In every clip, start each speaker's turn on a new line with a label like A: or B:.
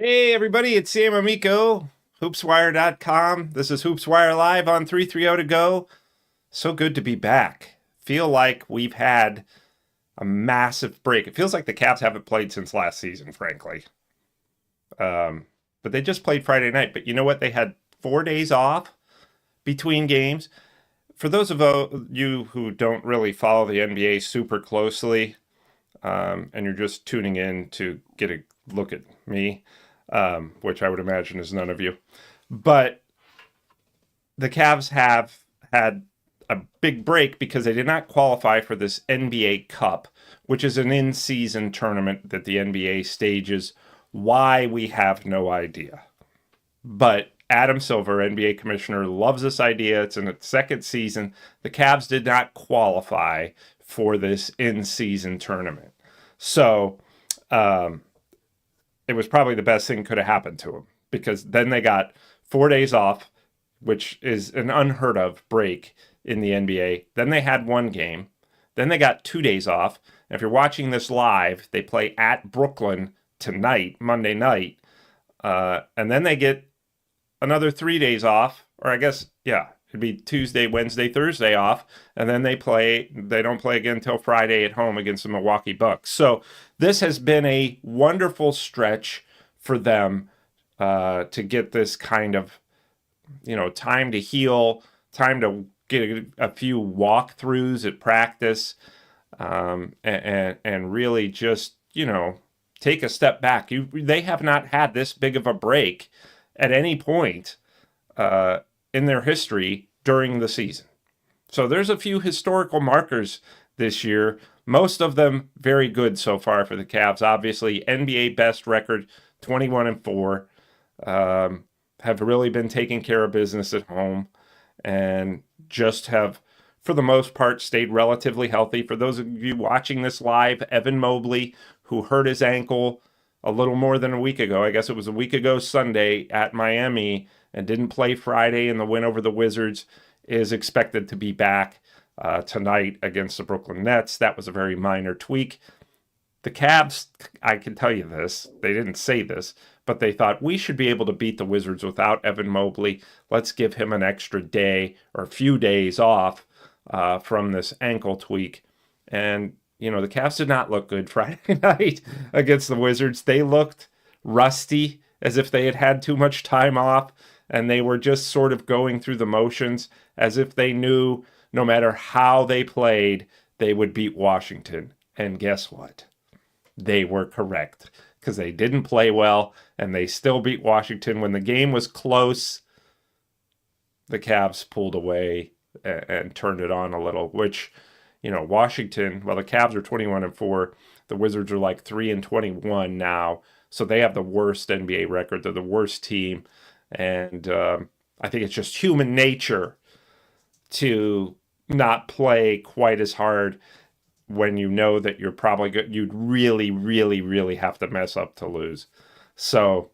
A: Hey everybody, it's Sam Amico, hoopswire.com. This is HoopsWire Live on 330 to go. So good to be back. Feel like we've had a massive break. It feels like the Cavs haven't played since last season, frankly. But they just played Friday night. But you know what? They had 4 days off between games. For those of you who don't really follow the NBA super closely, and you're just tuning in to get a look at me, which I would imagine is none of you. But the Cavs have had a big break because they did not qualify for this NBA Cup, which is an in-season tournament that the NBA stages. Why, we have no idea. But Adam Silver, NBA commissioner, loves this idea. It's in its second season. The Cavs did not qualify for this in-season tournament. So, it was probably the best thing could have happened to them, because then they got 4 days off, which is an unheard of break in the NBA. Then they had one game. Then they got 2 days off. And if you're watching this live, they play at Brooklyn tonight, Monday night. And then they get another 3 days off, or I guess, yeah, it'd be Tuesday, Wednesday, Thursday off, and then they don't play again until Friday at home against the Milwaukee Bucks. So this has been a wonderful stretch for them to get this kind of, time to heal, time to get a few walkthroughs at practice, and really just, take a step back. They have not had this big of a break at any point in their history during the season. So there's a few historical markers this year, most of them very good so far for the Cavs. Obviously, NBA best record, 21-4, have really been taking care of business at home and just have, for the most part, stayed relatively healthy. For those of you watching this live, Evan Mobley, who hurt his ankle a little more than a week ago, I guess it was a week ago Sunday at Miami, and didn't play Friday in the win over the Wizards, is expected to be back tonight against the Brooklyn Nets. That was a very minor tweak. The Cavs, I can tell you this, they didn't say this, but they thought we should be able to beat the Wizards without Evan Mobley. Let's give him an extra day or a few days off from this ankle tweak. And, the Cavs did not look good Friday night against the Wizards. They looked rusty, as if they had had too much time off, and they were just sort of going through the motions as if they knew no matter how they played, they would beat Washington. And guess what? They were correct, because they didn't play well, and they still beat Washington. When the game was close, the Cavs pulled away and turned it on a little, which, Washington, well, the Cavs are 21-4. The Wizards are like 3-21 now. So they have the worst NBA record. They're the worst team. And I think it's just human nature to not play quite as hard when you know that you're probably good. You'd really, really, really have to mess up to lose. So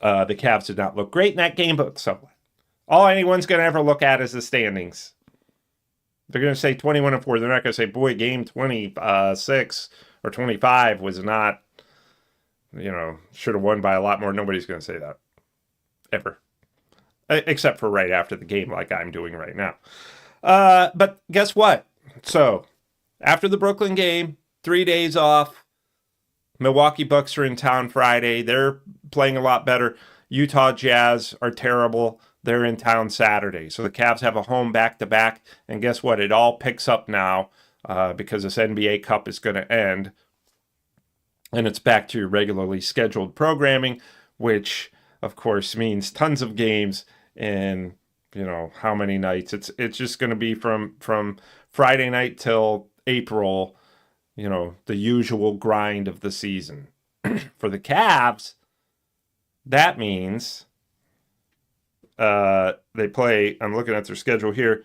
A: the Cavs did not look great in that game, but so all anyone's going to ever look at is the standings. They're going to say 21-4. They're not going to say, boy, game 26 or 25 was not, should have won by a lot more. Nobody's going to say that. Ever. Except for right after the game, like I'm doing right now. But guess what? So, after the Brooklyn game, 3 days off. Milwaukee Bucks are in town Friday. They're playing a lot better. Utah Jazz are terrible. They're in town Saturday. So the Cavs have a home back-to-back. And guess what? It all picks up now because this NBA Cup is going to end. And it's back to your regularly scheduled programming, which, of course, means tons of games in, how many nights. It's just going to be from Friday night till April, the usual grind of the season. For the Cavs, that means they play, I'm looking at their schedule here,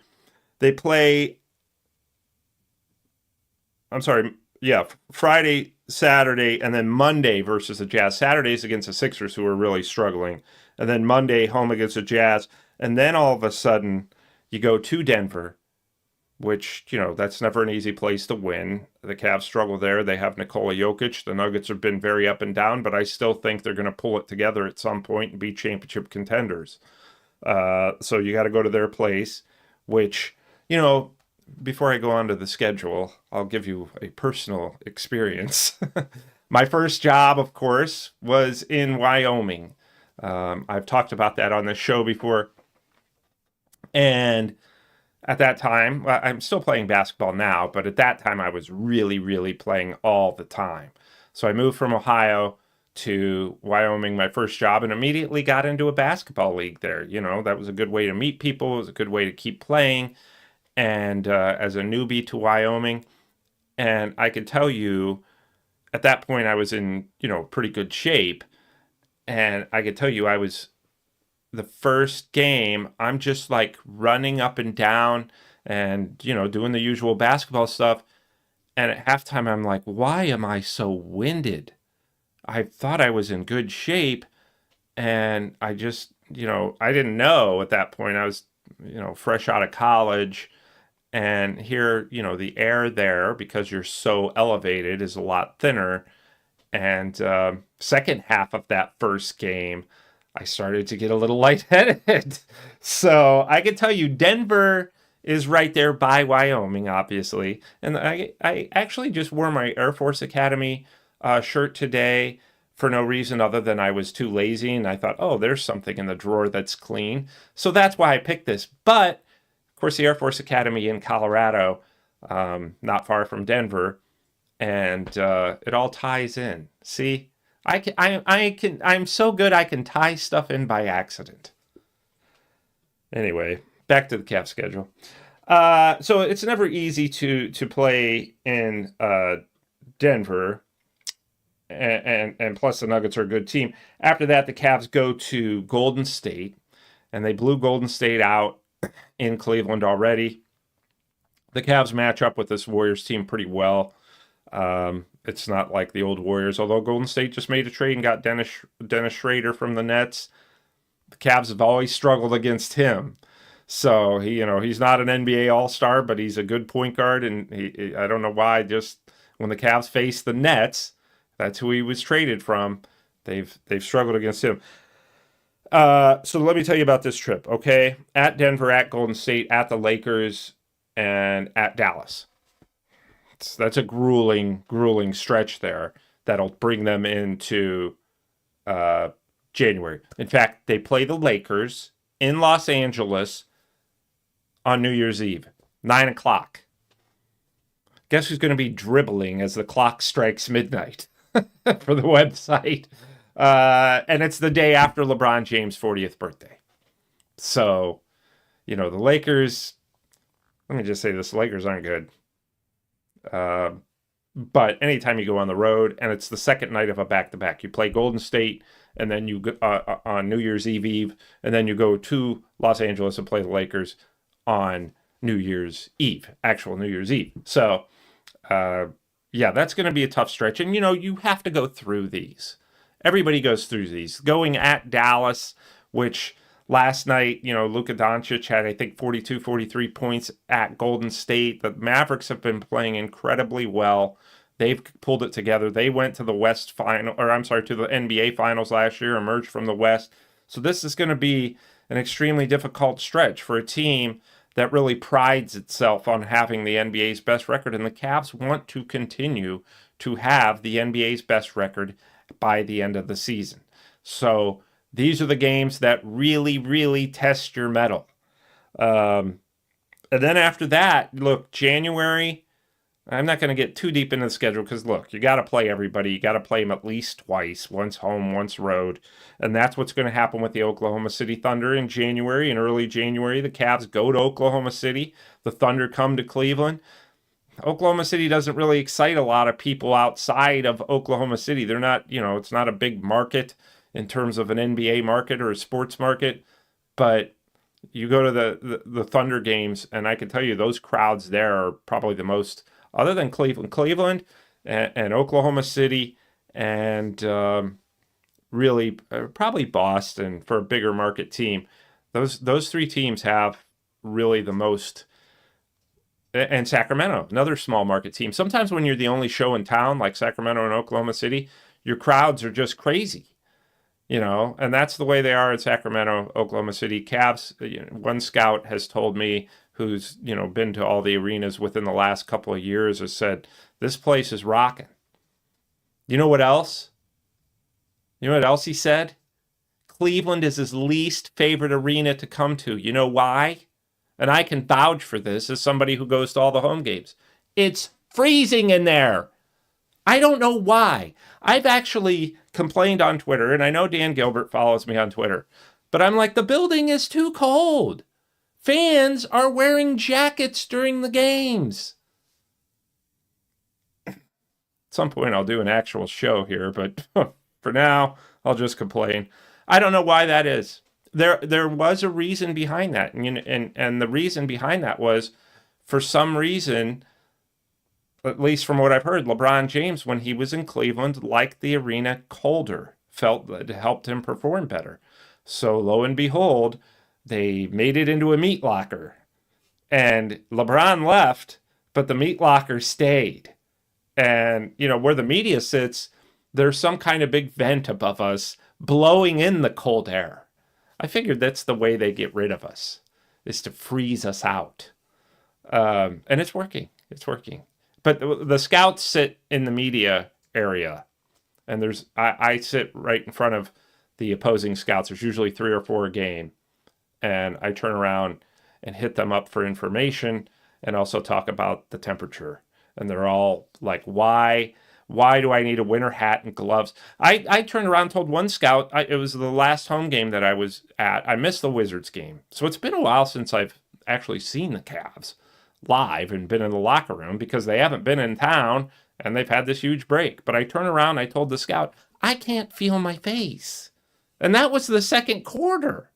A: Friday, Saturday, and then Monday versus the Jazz. Saturday's against the Sixers, who are really struggling. And then Monday, home against the Jazz. And then all of a sudden, you go to Denver. which, that's never an easy place to win. The Cavs struggle there. They have Nikola Jokic. The Nuggets have been very up and down, but I still think they're going to pull it together at some point and be championship contenders. So you got to go to their place, which, before I go on to the schedule, I'll give you a personal experience. My first job, of course, was in Wyoming. I've talked about that on the show before. And at that time, well, I'm still playing basketball now, but at that time I was really, really playing all the time. So I moved from Ohio to Wyoming, my first job, and immediately got into a basketball league there. That was a good way to meet people. It was a good way to keep playing. And as a newbie to Wyoming, and I could tell you, at that point I was in, pretty good shape. And I could tell you the first game, I'm just like running up and down and, doing the usual basketball stuff. And at halftime, I'm like, why am I so winded? I thought I was in good shape. And I just, I didn't know at that point. I was, fresh out of college. And here, the air there, because you're so elevated, is a lot thinner. And second half of that first game, I started to get a little lightheaded. So I can tell you, Denver is right there by Wyoming, obviously. And I actually just wore my Air Force Academy shirt today for no reason other than I was too lazy. And I thought, oh, there's something in the drawer that's clean. So that's why I picked this. But, of course, the Air Force Academy in Colorado, not far from Denver. And it all ties in. See? I'm so good I can tie stuff in by accident. Anyway, back to the Cavs schedule. So it's never easy to play in Denver, and plus the Nuggets are a good team. After that, the Cavs go to Golden State, and they blew Golden State out in Cleveland already. The Cavs match up with this Warriors team pretty well. It's not like the old Warriors, although Golden State just made a trade and got Dennis Schrader from the Nets. The Cavs have always struggled against him. So he's not an NBA All-Star, but he's a good point guard, and I don't know why. Just when the Cavs face the Nets, that's who he was traded from. They've struggled against him. So let me tell you about this trip, okay? At Denver, at Golden State, at the Lakers, and at Dallas. That's a grueling stretch there that'll bring them into January. In fact, they play the Lakers in Los Angeles on New Year's Eve, 9 o'clock. Guess who's going to be dribbling as the clock strikes midnight for the website? And it's the day after LeBron James' 40th birthday. So, the Lakers, let me just say this, the Lakers aren't good. But anytime you go on the road, and it's the second night of a back-to-back, you play Golden State, and then you go on New Year's Eve, and then you go to Los Angeles and play the Lakers on New Year's Eve, actual New Year's Eve. So, that's going to be a tough stretch. And, you have to go through these. Everybody goes through these. Going at Dallas, which last night, Luka Doncic had, I think, 42, 43 points at Golden State. The Mavericks have been playing incredibly well. They've pulled it together. They went to the to the NBA Finals last year, emerged from the West. So this is going to be an extremely difficult stretch for a team that really prides itself on having the NBA's best record. And the Cavs want to continue to have the NBA's best record by the end of the season. So these are the games that really, really test your mettle. And then after that, look, January, I'm not going to get too deep into the schedule because, look, you got to play everybody. You got to play them at least twice, once home, once road. And that's what's going to happen with the Oklahoma City Thunder in January. In early January, the Cavs go to Oklahoma City. The Thunder come to Cleveland. Oklahoma City doesn't really excite a lot of people outside of Oklahoma City. They're not, it's not a big market in terms of an NBA market or a sports market. But you go to the Thunder games, and I can tell you those crowds there are probably the most, other than Cleveland and Oklahoma City and really probably Boston for a bigger market team. Those three teams have really the most And Sacramento, another small market team. Sometimes when you're the only show in town, like Sacramento and Oklahoma City, your crowds are just crazy, and that's the way they are in Sacramento, Oklahoma City. Cavs, one scout has told me, who's, been to all the arenas within the last couple of years, has said, this place is rocking. You know what else? You know what else he said? Cleveland is his least favorite arena to come to. You know why? And I can vouch for this as somebody who goes to all the home games. It's freezing in there. I don't know why. I've actually complained on Twitter, and I know Dan Gilbert follows me on Twitter, but I'm like, the building is too cold. Fans are wearing jackets during the games. At some point, I'll do an actual show here, but for now, I'll just complain. I don't know why that is. There was a reason behind that, and the reason behind that was, for some reason, at least from what I've heard, LeBron James, when he was in Cleveland, liked the arena colder, felt that it helped him perform better. So lo and behold, they made it into a meat locker. And LeBron left, but the meat locker stayed. And, where the media sits, there's some kind of big vent above us blowing in the cold air. I figured that's the way they get rid of us, is to freeze us out. And it's working. It's working. But the scouts sit in the media area, and I sit right in front of the opposing scouts. There's usually 3 or 4 a game, and I turn around and hit them up for information and also talk about the temperature. And they're all like, why do I need a winter hat and gloves? I turned around and told one scout, it was the last home game that I was at. I missed the Wizards game. So it's been a while since I've actually seen the Cavs live and been in the locker room, because they haven't been in town and they've had this huge break. But I turned around, I told the scout, I can't feel my face. And that was the second quarter.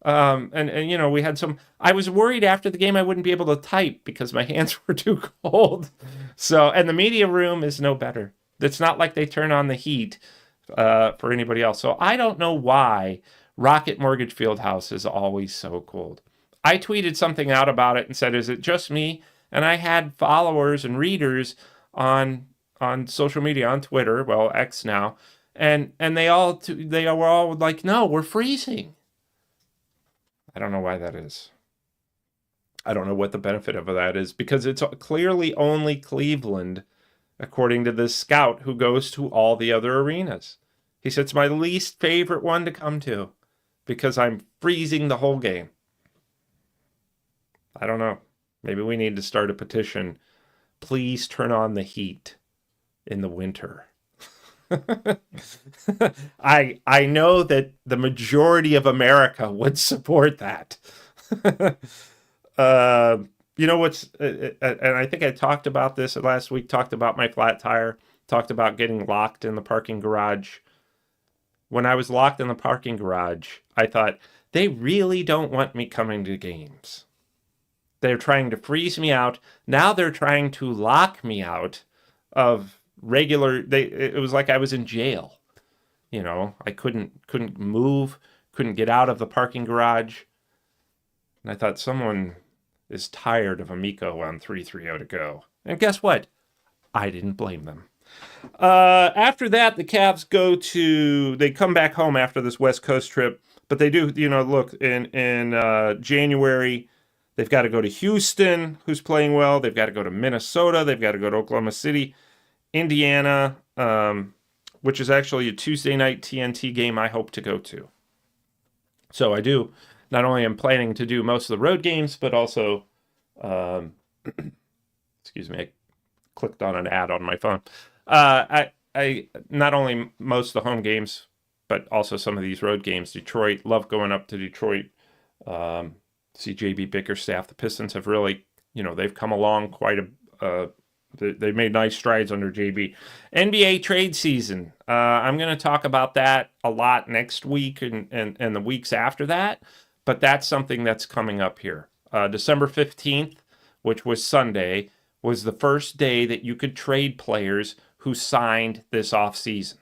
A: And we had I was worried after the game I wouldn't be able to type because my hands were too cold. So, and the media room is no better. It's not like they turn on the heat for anybody else. So I don't know why Rocket Mortgage Fieldhouse is always so cold. I tweeted something out about it and said, is it just me? And I had followers and readers on social media, on Twitter, well, X now, and they were all like, no, we're freezing. I don't know why that is. I don't know what the benefit of that is, because it's clearly only Cleveland, according to this scout who goes to all the other arenas. He said it's my least favorite one to come to because I'm freezing the whole game. I don't know. Maybe we need to start a petition. Please turn on the heat in the winter. I know that the majority of America would support that. What's and I think I talked about this last week, talked about my flat tire, talked about getting locked in the parking garage. When I was locked in the parking garage, I thought, they really don't want me coming to games. They're trying to freeze me out. Now they're trying to lock me out of it was like I was in jail. I couldn't move, couldn't get out of the parking garage. And I thought, someone is tired of Amico on 330 to go. And guess what? I didn't blame them. After that, the Cavs they come back home after this West Coast trip, but they do, look, in January, they've got to go to Houston, who's playing well. They've got to go to Minnesota. They've got to go to Oklahoma City, Indiana, which is actually a Tuesday night TNT game I hope to go to. So I do. Not only am planning to do most of the road games, but also, excuse me, I clicked on an ad on my phone. I not only most of the home games, but also some of these road games. Detroit, love going up to Detroit. See JB Bickerstaff. The Pistons have really, they've come along quite they made nice strides under JB. NBA trade season. I'm going to talk about that a lot next week and the weeks after that. But that's something that's coming up here. December 15th, which was Sunday, was the first day that you could trade players who signed this offseason.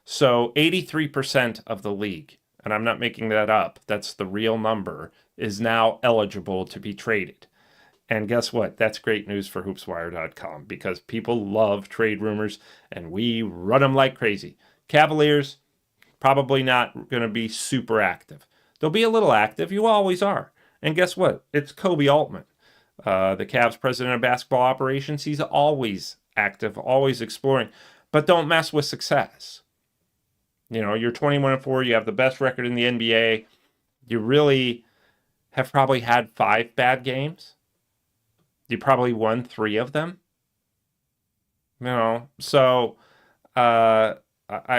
A: So 83% of the league, and I'm not making that up, that's the real number, is now eligible to be traded. And guess what? That's great news for hoopswire.com because people love trade rumors and we run them like crazy. Cavaliers, probably not going to be super active. They'll be a little active. You always are. And guess what? It's Kobe Altman, the Cavs president of basketball operations. He's always active, always exploring. But don't mess with success. You know, you're 21-4. You have the best record in the NBA. You really have probably had 5 bad games. You probably won 3 of them. You know, so I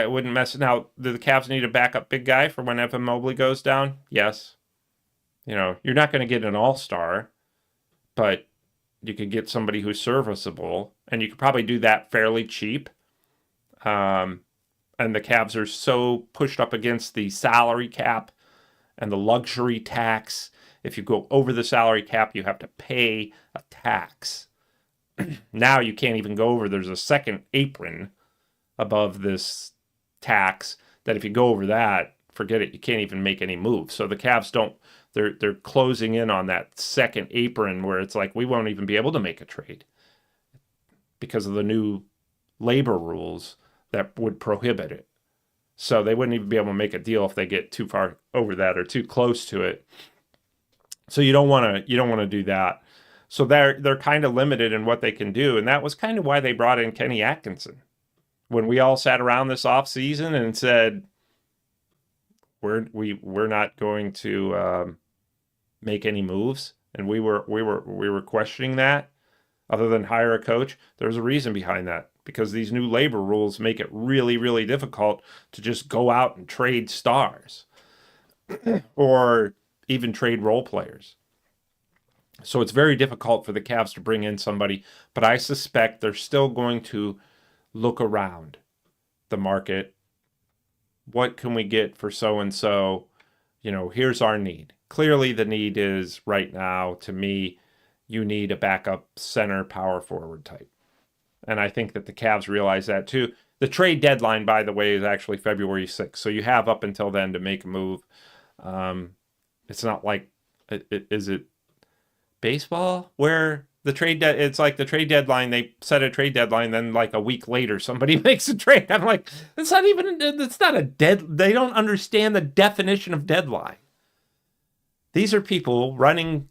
A: wouldn't mess. Now, do the Cavs need a backup big guy for when Evan Mobley goes down? Yes. You know, you're not going to get an all-star, but you could get somebody who's serviceable, and you could probably do that fairly cheap. And the Cavs are so pushed up against the salary cap and the luxury tax. If you go over the salary cap, you have to pay a tax. Now you can't even go over. There's a second apron above this tax that if you go over that, forget it. You can't even make any moves. So the Cavs don't. They're closing in on that second apron where it's like we won't even be able to make a trade because of the new labor rules that would prohibit it. So they wouldn't even be able to make a deal if they get too far over that or too close to it. So you don't want to do that. So they're kind of limited in what they can do, and that was kind of why they brought in Kenny Atkinson. When we all sat around this offseason and said we're not going to make any moves, and we were questioning that, other than hire a coach, there's a reason behind that. Because these new labor rules make it really, really difficult to just go out and trade stars or even trade role players. So it's very difficult for the Cavs to bring in somebody, but I suspect they're still going to look around the market. What can we get for so-and-so? You know, here's our need. Clearly the need is right now, to me, you need a backup center power forward type. And I think that the Cavs realize that too. The trade deadline, by the way, is actually February 6th. So you have up until then to make a move. It's not like, is it baseball where the trade, it's like the trade deadline, they set a trade deadline, then like a week later, somebody makes a trade. I'm like, it's not they don't understand the definition of deadline. These are people running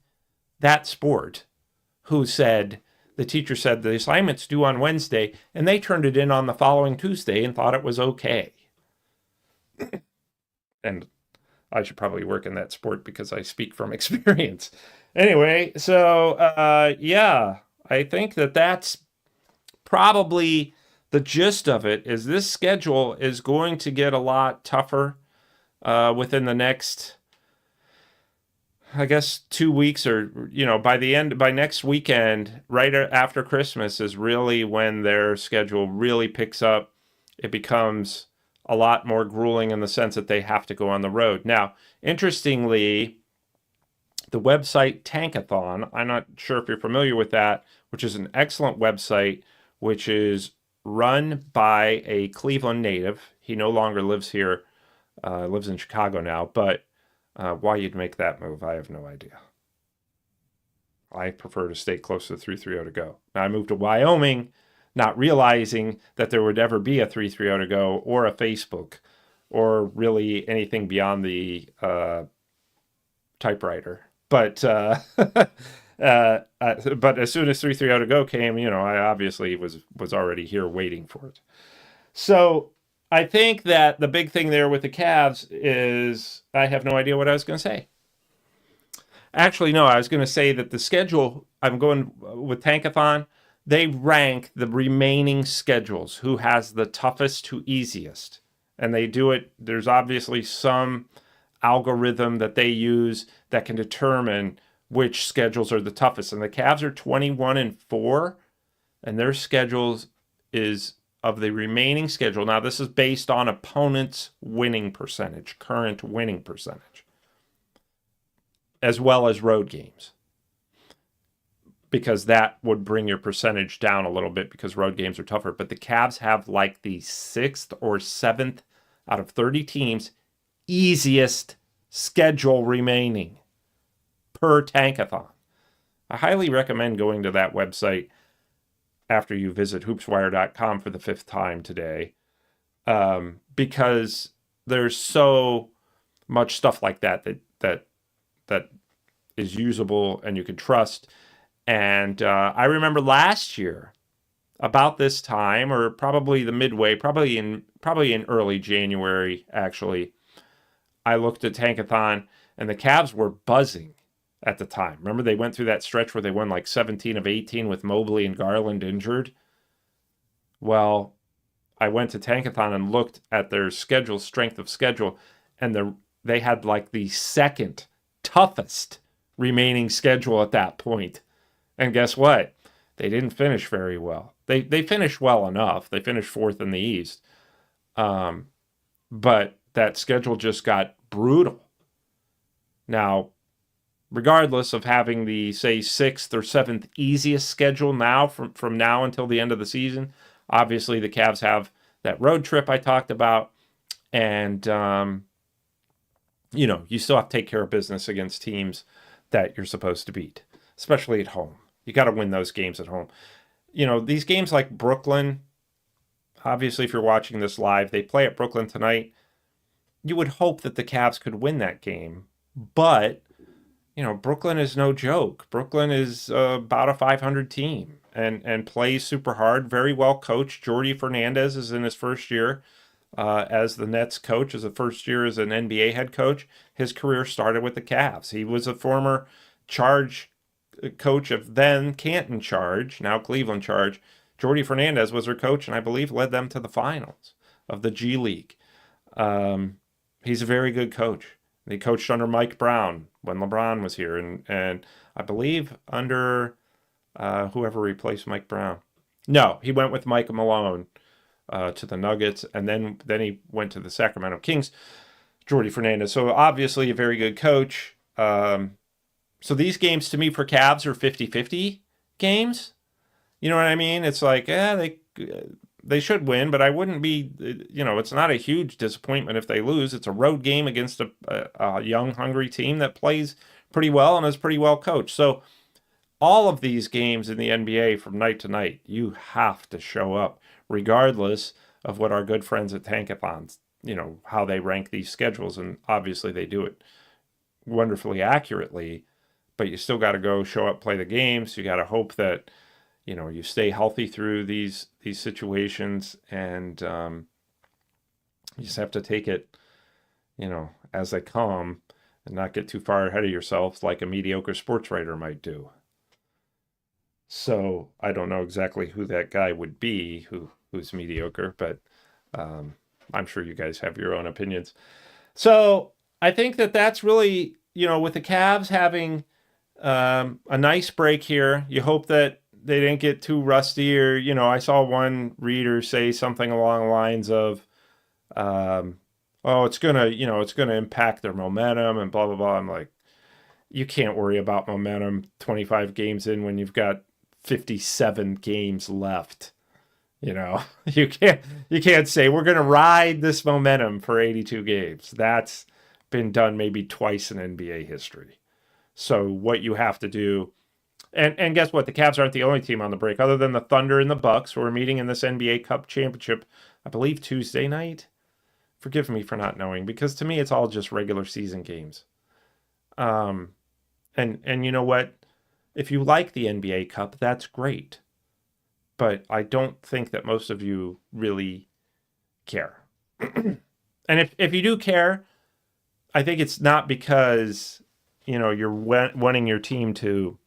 A: that sport who said, the teacher said the assignment's due on Wednesday, and they turned it in on the following Tuesday and thought it was okay. And I should probably work in that sport because I speak from experience. Anyway, so yeah, I think that that's probably the gist of it. Is this schedule is going to get a lot tougher within the next, I guess, 2 weeks, or, you know, by next weekend, right after Christmas is really when their schedule really picks up. It becomes a lot more grueling in the sense that they have to go on the road. Now, interestingly, the website Tankathon, I'm not sure if you're familiar with that, which is an excellent website, which is run by a Cleveland native. He no longer lives here, lives in Chicago now, but why you'd make that move, I have no idea. I prefer to stay close to the 330 to go. Now, I moved to Wyoming, not realizing that there would ever be a 330 to go or a Facebook or really anything beyond the typewriter. But but as soon as 330 to go came, you know, I obviously was already here waiting for it. So I think that the big thing there with the Cavs is I have no idea what I was going to say. Actually, no, I was going to say that the schedule, I'm going with Tankathon, they rank the remaining schedules, who has the toughest to easiest. And they do it, there's obviously some algorithm that they use that can determine which schedules are the toughest. And the Cavs are 21-4, and their schedules is of the remaining schedule. Now, this is based on opponent's winning percentage, current winning percentage, as well as road games, because that would bring your percentage down a little bit because road games are tougher. But the Cavs have like the 6th or 7th out of 30 teams easiest schedule remaining per Tankathon. I highly recommend going to that website after you visit hoopswire.com for the 5th time today, because there's so much stuff like that is usable and you can trust. And I remember last year, about this time, or probably the midway, probably in early January, actually, I looked at Tankathon, and the Cavs were buzzing at the time. Remember, they went through that stretch where they won like 17 of 18 with Mobley and Garland injured? Well, I went to Tankathon and looked at their schedule, strength of schedule, and they had like the second toughest remaining schedule at that point. And guess what? They didn't finish very well. They finished well enough. They finished 4th in the East. But that schedule just got brutal. Now, regardless of having the, say, 6th or 7th easiest schedule now from now until the end of the season, obviously the Cavs have that road trip I talked about. And, you still have to take care of business against teams that you're supposed to beat, especially at home. You got to win those games at home. These games like Brooklyn, obviously, if you're watching this live, they play at Brooklyn tonight. You would hope that the Cavs could win that game. But, Brooklyn is no joke. Brooklyn is about a 500 team and plays super hard, very well coached. Jordi Fernandez is in his first year as the Nets coach, as the first year as an NBA head coach. His career started with the Cavs. He was a former Charge coach of then Canton Charge, now Cleveland Charge. Jordi Fernandez was their coach, and I believe led them to the finals of the G League. He's a very good coach. He coached under Mike Brown when LeBron was here, and I believe under whoever replaced Mike Brown. No, he went with Mike Malone to the Nuggets, and then he went to the Sacramento Kings. Jordi Fernandez. So obviously a very good coach. So these games to me for Cavs are 50-50 games. You know what I mean? It's like, they should win, but I wouldn't be, it's not a huge disappointment if they lose. It's a road game against a young, hungry team that plays pretty well and is pretty well coached. So all of these games in the NBA from night to night, you have to show up, regardless of what our good friends at Tankathon, how they rank these schedules. And obviously they do it wonderfully accurately, but you still got to go show up, play the games. You got to hope that, you stay healthy through these situations, and you just have to take it, as they come, and not get too far ahead of yourself like a mediocre sports writer might do. So I don't know exactly who that guy would be who's mediocre, but I'm sure you guys have your own opinions. So I think that's really, with the Cavs having a nice break here, you hope that they didn't get too rusty, or, I saw one reader say something along the lines of, it's gonna impact their momentum and blah, blah, blah. I'm like, you can't worry about momentum 25 games in when you've got 57 games left. You can't say we're going to ride this momentum for 82 games. That's been done maybe twice in NBA history. So what you have to do, and guess what? The Cavs aren't the only team on the break, other than the Thunder and the Bucks, who are meeting in this NBA Cup championship, I believe Tuesday night. Forgive me for not knowing, because to me it's all just regular season games. And you know what? If you like the NBA Cup, that's great. But I don't think that most of you really care. And if you do care, I think it's not because, you're wanting your team to.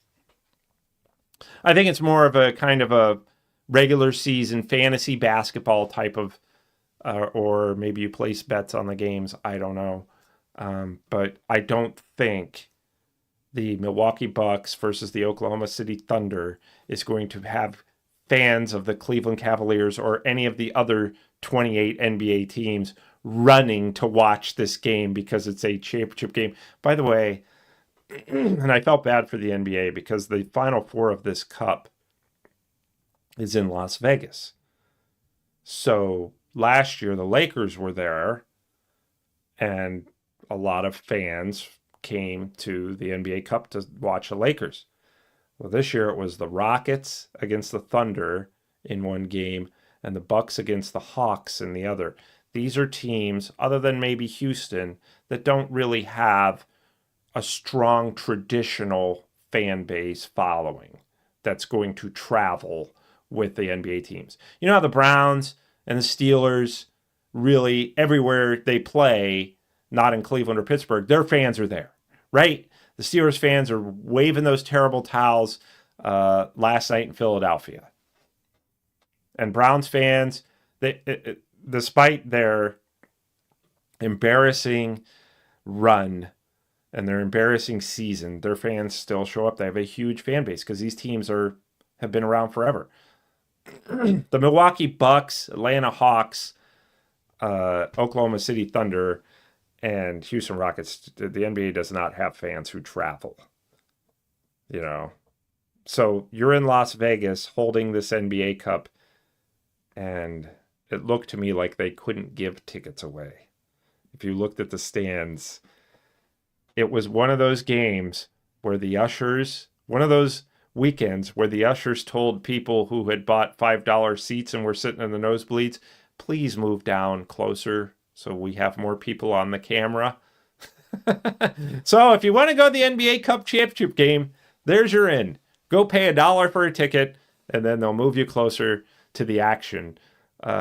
A: I think it's more of a kind of a regular season fantasy basketball type of, or maybe you place bets on the games. I don't know. But I don't think the Milwaukee Bucks versus the Oklahoma City Thunder is going to have fans of the Cleveland Cavaliers or any of the other 28 NBA teams running to watch this game because it's a championship game. By the way, and I felt bad for the NBA because the Final Four of this cup is in Las Vegas. So last year, the Lakers were there, and a lot of fans came to the NBA Cup to watch the Lakers. Well, this year it was the Rockets against the Thunder in one game and the Bucks against the Hawks in the other. These are teams, other than maybe Houston, that don't really have a strong traditional fan base following that's going to travel with the NBA teams. You know how the Browns and the Steelers, really everywhere they play, not in Cleveland or Pittsburgh, their fans are there, right? The Steelers fans are waving those terrible towels last night in Philadelphia. And Browns fans, despite their embarrassing run and their embarrassing season, their fans still show up. They have a huge fan base because these teams have been around forever. The Milwaukee Bucks, Atlanta Hawks, Oklahoma City Thunder, and Houston Rockets, the NBA does not have fans who travel. You know, so you're in Las Vegas holding this NBA Cup, and it looked to me like they couldn't give tickets away. If you looked at the stands, it was one of those games where the ushers, one of those weekends where the ushers told people who had bought $5 seats and were sitting in the nosebleeds, please move down closer so we have more people on the camera. So if you want to go to the NBA Cup Championship game, there's your in. Go pay $1 for a ticket, and then they'll move you closer to the action.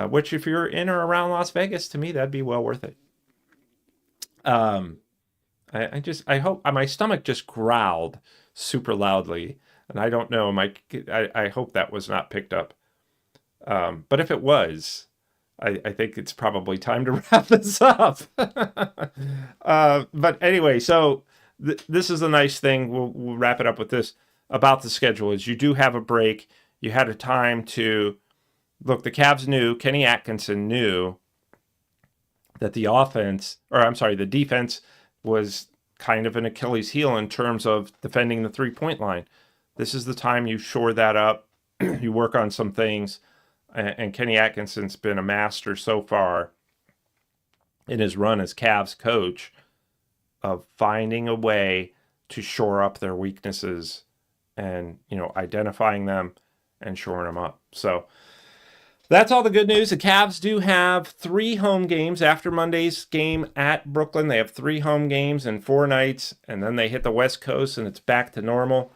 A: Which, if you're in or around Las Vegas, to me, that'd be well worth it. I hope my stomach just growled super loudly, and I don't know. I hope that was not picked up. But if it was, I think it's probably time to wrap this up. But anyway, so this is a nice thing. We'll wrap it up with this about the schedule. Is you do have a break. You had a time to look. The Cavs knew, Kenny Atkinson knew that the defense was kind of an Achilles heel in terms of defending the 3-point line. This is the time you shore that up. You work on some things. And Kenny Atkinson's been a master so far in his run as Cavs coach of finding a way to shore up their weaknesses and, identifying them and shoring them up. So that's all the good news. The Cavs do have 3 home games after Monday's game at Brooklyn. They have 3 home games in 4 nights, and then they hit the West Coast, and it's back to normal.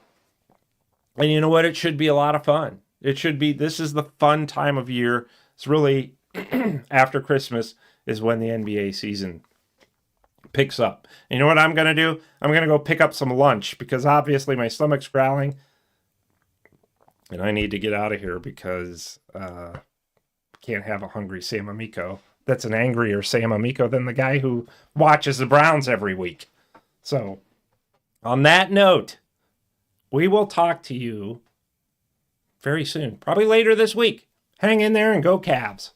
A: And you know what? It should be a lot of fun. This is the fun time of year. It's really after Christmas is when the NBA season picks up. And you know what I'm going to do? I'm going to go pick up some lunch because obviously my stomach's growling. And I need to get out of here because can't have a hungry Sam Amico. That's an angrier Sam Amico than the guy who watches the Browns every week. So on that note, we will talk to you very soon, probably later this week. Hang in there and go Cavs.